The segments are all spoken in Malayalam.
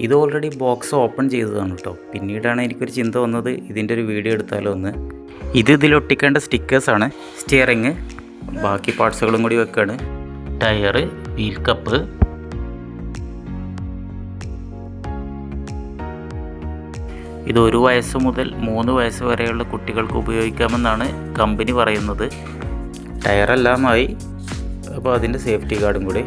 ഇത് ഓൾറെഡി ബോക്സ് ഓപ്പൺ ചെയ്തതാണ് കേട്ടോ. പിന്നീടാണ് എനിക്കൊരു ചിന്ത വന്നത് ഇതിൻ്റെ ഒരു വീഡിയോ എടുത്താലോ എന്ന്. ഇതിലൊട്ടിക്കേണ്ട സ്റ്റിക്കേഴ്സാണ്. സ്റ്റിയറിങ്, ബാക്കി പാർട്സുകളും കൂടി വെക്കുകയാണ്. ടയറ്, വീൽ കപ്പ്, ഇത് 1 വയസ്സ് മുതൽ 3 വയസ്സ് വരെയുള്ള കുട്ടികൾക്ക് ഉപയോഗിക്കാമെന്നാണ് കമ്പനി പറയുന്നത്. ടയറെല്ലാമായി, അപ്പോൾ അതിൻ്റെ സേഫ്റ്റി ഗാർഡും കൂടി.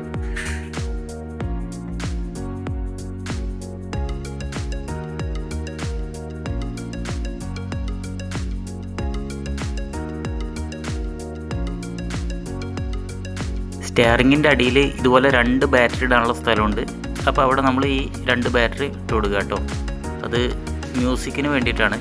സ്റ്റിയറിങ്ങിൻ്റെ അടിയിൽ ഇതുപോലെ 2 ബാറ്ററി ഇടാനുള്ള സ്ഥലമുണ്ട്. അപ്പോൾ അവിടെ നമ്മൾ ഈ 2 ബാറ്ററി ഇട്ട് കൊടുക്കുക കേട്ടോ. അത് മ്യൂസിക്കിന് വേണ്ടിയിട്ടാണ്.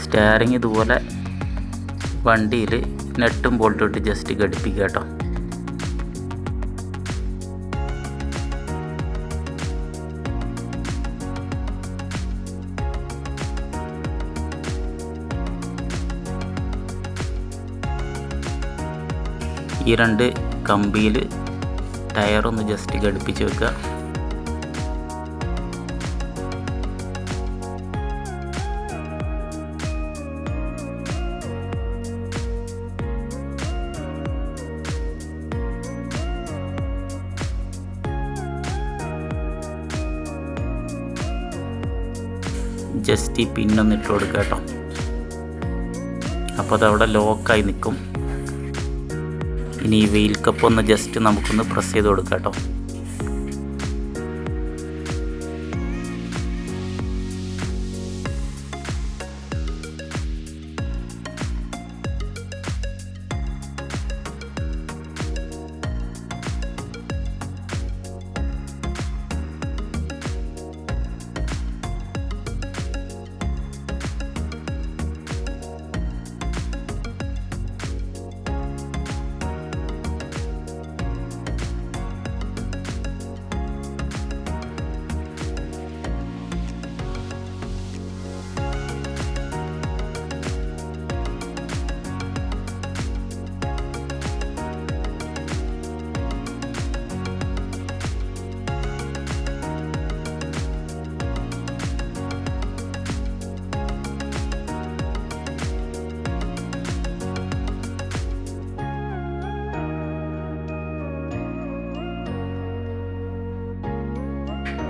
സ്റ്റിയറിങ് ഇതുപോലെ വണ്ടിയിൽ നെട്ടും ബോൾട്ടും ഇട്ട് ജസ്റ്റ് ഘടിപ്പിക്കുക കേട്ടോ. ഈ 2 കമ്പിയിൽ ടയറൊന്ന് ജസ്റ്റ് ഘടിപ്പിച്ച് വെക്കുക. ജസ്റ്റ് ഈ പിന്നൊന്ന് ഇട്ട് കൊടുക്കുക കേട്ടോ. അപ്പോൾ അതവിടെ ലോക്കായി നിൽക്കും. ഇനി ഈ വീൽ കപ്പ് ഒന്ന് ജസ്റ്റ് നമുക്കൊന്ന് പ്രസ് ചെയ്ത് കൊടുക്കാം കേട്ടോ.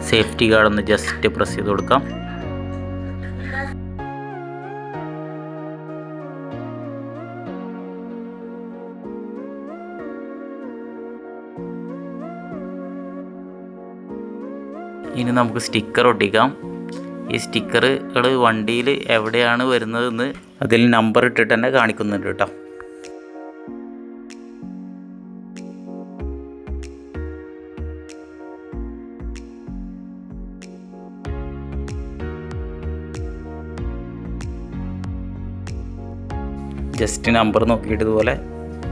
സേഫ്റ്റി ഗാർഡ് ഒന്ന് ജസ്റ്റ് പ്രസ് ചെയ്ത് കൊടുക്കാം. ഇനി നമുക്ക് സ്റ്റിക്കർ ഒട്ടിക്കാം. ഈ സ്റ്റിക്കറുകൾ വണ്ടിയിൽ എവിടെയാണ് വരുന്നതെന്ന് അതിൽ നമ്പർ ഇട്ടിട്ട് തന്നെ കാണിക്കുന്നുണ്ട് കേട്ടോ. ജസ്റ്റ് നമ്പർ നോക്കിയിട്ട് ഇതുപോലെ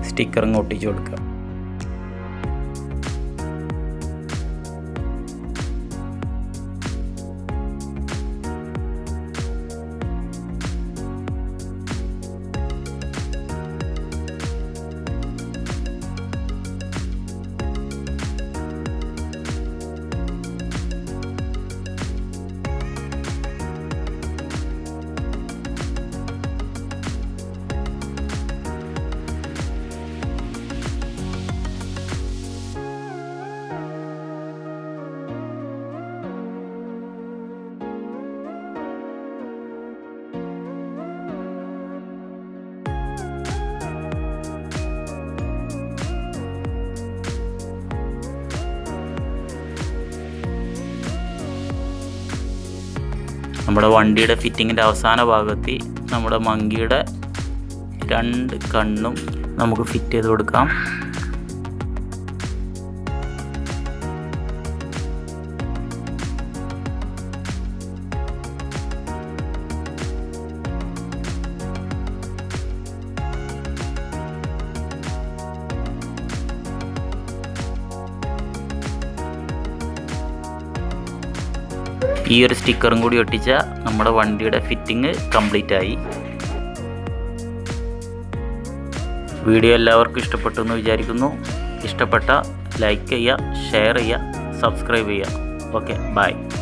സ്റ്റിക്കർ അങ്ങ് ഒട്ടിച്ച് കൊടുക്കുക. നമ്മുടെ വണ്ടിയുടെ ഫിറ്റിങ്ങിൻ്റെ അവസാന ഭാഗത്ത് നമ്മുടെ മങ്കിയുടെ 2 കണ്ണും നമുക്ക് ഫിറ്റ് ചെയ്ത് കൊടുക്കാം. ഈ ഒരു സ്റ്റിക്കറും കൂടി ഒട്ടിച്ചാൽ നമ്മുടെ വണ്ടിയുടെ ഫിറ്റിംഗ് കംപ്ലീറ്റ് ആയി. വീഡിയോ എല്ലാവർക്കും ഇഷ്ടപ്പെട്ടു എന്ന് വിചാരിക്കുന്നു. ഇഷ്ടപ്പെട്ട ലൈക്ക് ചെയ്യുക, ഷെയർ ചെയ്യുക, സബ്സ്ക്രൈബ് ചെയ്യുക. Okay, by.